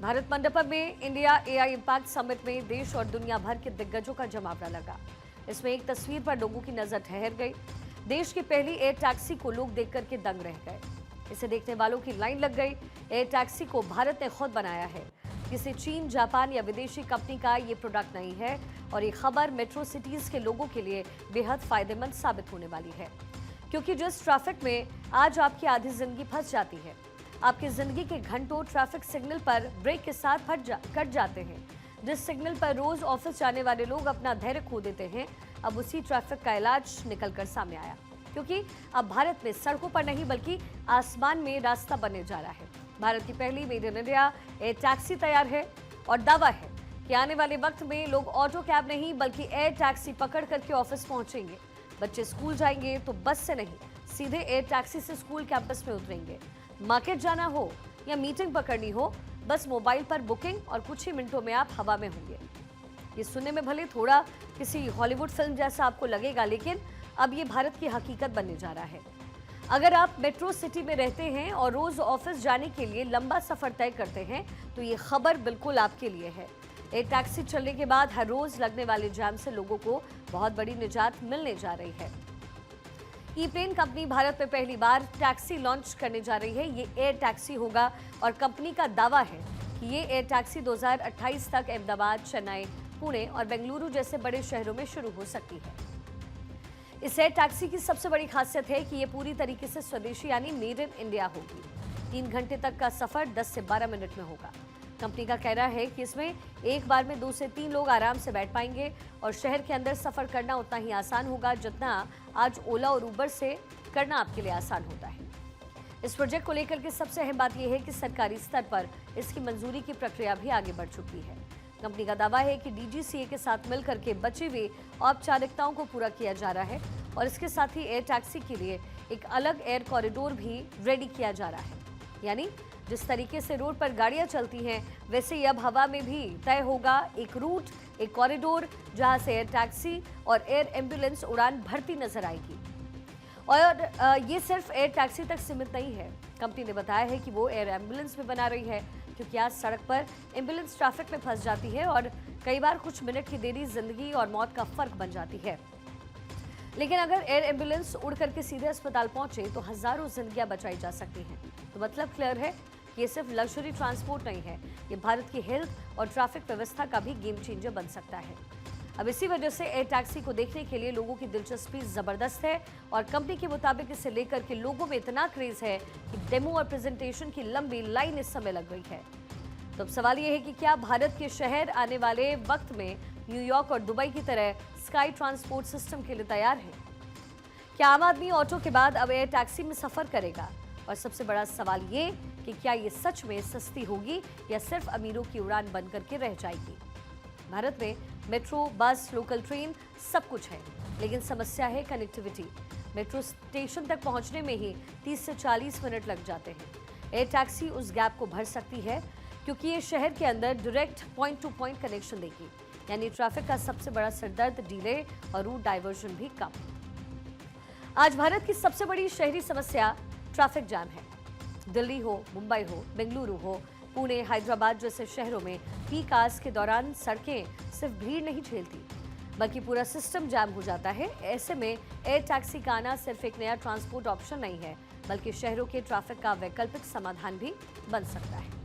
भारत मंडपम में India AI impact summit में देश और दुनिया भर के दिग्गजों का जमावड़ा लगा। इसमें एक तस्वीर पर लोगों की नजर ठहर गई। देश की पहली एयर टैक्सी को लोग देख करके दंग रह गए। इसे देखने वालों की लाइन लग गई। एयर टैक्सी को भारत ने खुद बनाया है। किसी चीन, जापान या विदेशी कंपनी का ये प्रोडक्ट नहीं है और ये खबर मेट्रो सिटीज के लोगों के लिए बेहद फायदेमंद साबित होने वाली है, क्योंकि जिस ट्रैफिक में आज आपकी आधी जिंदगी फंस जाती है, आपकी जिंदगी के घंटों ट्रैफिक सिग्नल पर ब्रेक के साथ कट जाते हैं, जिस सिग्नल पर रोज ऑफिस जाने वाले लोग अपना धैर्य खो देते हैं, अब उसी ट्रैफिक का इलाज निकलकर सामने आया, क्योंकि अब भारत में सड़कों पर नहीं बल्कि आसमान में रास्ता बनने जा रहा है। भारत की पहली made in India air taxi तैयार है और दावा है कि आने वाले वक्त में लोग ऑटो कैब नहीं बल्कि एयर टैक्सी पकड़ करके ऑफिस पहुंचेंगे। बच्चे स्कूल जाएंगे तो बस से नहीं, सीधे एयर टैक्सी से स्कूल कैंपस में उतरेंगे। मार्केट जाना हो या मीटिंग पकड़नी हो, बस मोबाइल पर बुकिंग और कुछ ही मिनटों में आप हवा में होंगे। ये सुनने में भले थोड़ा किसी हॉलीवुड फिल्म जैसा आपको लगेगा, लेकिन अब ये भारत की हकीकत बनने जा रहा है। अगर आप मेट्रो सिटी में रहते हैं और रोज ऑफिस जाने के लिए लंबा सफर तय करते हैं तो ये खबर बिल्कुल आपके लिए है। एयर टैक्सी चलने के बाद हर रोज लगने वाले जाम से लोगों को बहुत बड़ी निजात मिलने जा रही है। ई-प्लेन कंपनी भारत में पहली बार टैक्सी लॉन्च करने जा रही है। ये एयर टैक्सी होगा और कंपनी का दावा है कि ये एयर टैक्सी 2028 तक अहमदाबाद, चेन्नई, पुणे और बेंगलुरु जैसे बड़े शहरों में शुरू हो सकती है। इस एयर टैक्सी की सबसे बड़ी खासियत है कि ये पूरी तरीके से स्वदेशी यानी मेड इन इंडिया होगी। 3 घंटे तक का सफर 10 से 12 मिनट में होगा। कंपनी का कहना है कि इसमें एक बार में 2 से 3 लोग आराम से बैठ पाएंगे और शहर के अंदर सफर करना उतना ही आसान होगा जितना आज ओला और उबर से करना आपके लिए आसान होता है। इस प्रोजेक्ट को लेकर के सबसे अहम बात यह है कि सरकारी स्तर पर इसकी मंजूरी की प्रक्रिया भी आगे बढ़ चुकी है। कंपनी का दावा है कि डीजीसीए के साथ मिलकर के बची हुई औपचारिकताओं को पूरा किया जा रहा है और इसके साथ ही एयर टैक्सी के लिए एक अलग एयर कॉरिडोर भी रेडी किया जा रहा है। यानी जिस तरीके से रोड पर गाड़ियां चलती हैं, वैसे ही अब हवा में भी तय होगा एक रूट, एक कॉरिडोर, जहां से एयर टैक्सी और एयर एम्बुलेंस उड़ान भरती नजर आएगी। और ये सिर्फ एयर टैक्सी तक सीमित नहीं है। कंपनी ने बताया है कि वो एयर एम्बुलेंस भी बना रही है, क्योंकि आज सड़क पर एम्बुलेंस ट्रैफिक में फंस जाती है और कई बार कुछ मिनट की देरी जिंदगी और मौत का फर्क बन जाती है। लेकिन अगर एयर एम्बुलेंस उड़ करके सीधे अस्पताल पहुंचे तो हजारों जिंदगियां बचाई जा सकती हैं। तो मतलब क्लियर है कि ये सिर्फ लग्जरी ट्रांसपोर्ट नहीं है, ये भारत की हेल्थ और ट्रैफिक व्यवस्था का भी गेम चेंजर बन सकता है। अब इसी वजह से एयर टैक्सी को देखने के लिए लोगों की दिलचस्पी जबरदस्त है और कंपनी के मुताबिक इसे लेकर के लोगों में इतना क्रेज है कि डेमो और प्रेजेंटेशन की लंबी लाइन इस समय लग गई है। तो अब सवाल यह है कि क्या भारत के शहर आने वाले वक्त में न्यूयॉर्क और दुबई की तरह स्काई ट्रांसपोर्ट सिस्टम के लिए तैयार है? क्या आम आदमी ऑटो के बाद अब एयर टैक्सी में सफर करेगा? और सबसे बड़ा सवाल ये कि क्या ये सच में सस्ती होगी या सिर्फ अमीरों की उड़ान बन करके रह जाएगी? भारत में मेट्रो, बस, लोकल ट्रेन सब कुछ है, लेकिन समस्या है कनेक्टिविटी। मेट्रो स्टेशन तक पहुंचने में ही 30 से 40 मिनट लग जाते हैं। एयर टैक्सी उस गैप को भर सकती है, क्योंकि ये शहर के अंदर direct point two point connection देगी, यानी ट्रैफिक का सबसे बड़ा सिरदर्द डिले और रूट डाइवर्जन भी कम। आज भारत की सबसे बड़ी शहरी समस्या ट्रैफिक जाम है। दिल्ली हो, मुंबई हो, बेंगलुरु हो, पुणे, हैदराबाद जैसे शहरों में पीक आवर्स के दौरान सड़कें सिर्फ भीड़ नहीं झेलती बल्कि पूरा सिस्टम जाम हो जाता है। ऐसे में एयर टैक्सी का आना सिर्फ एक नया ट्रांसपोर्ट ऑप्शन नहीं है, बल्कि शहरों के ट्रैफिक का वैकल्पिक समाधान भी बन सकता है।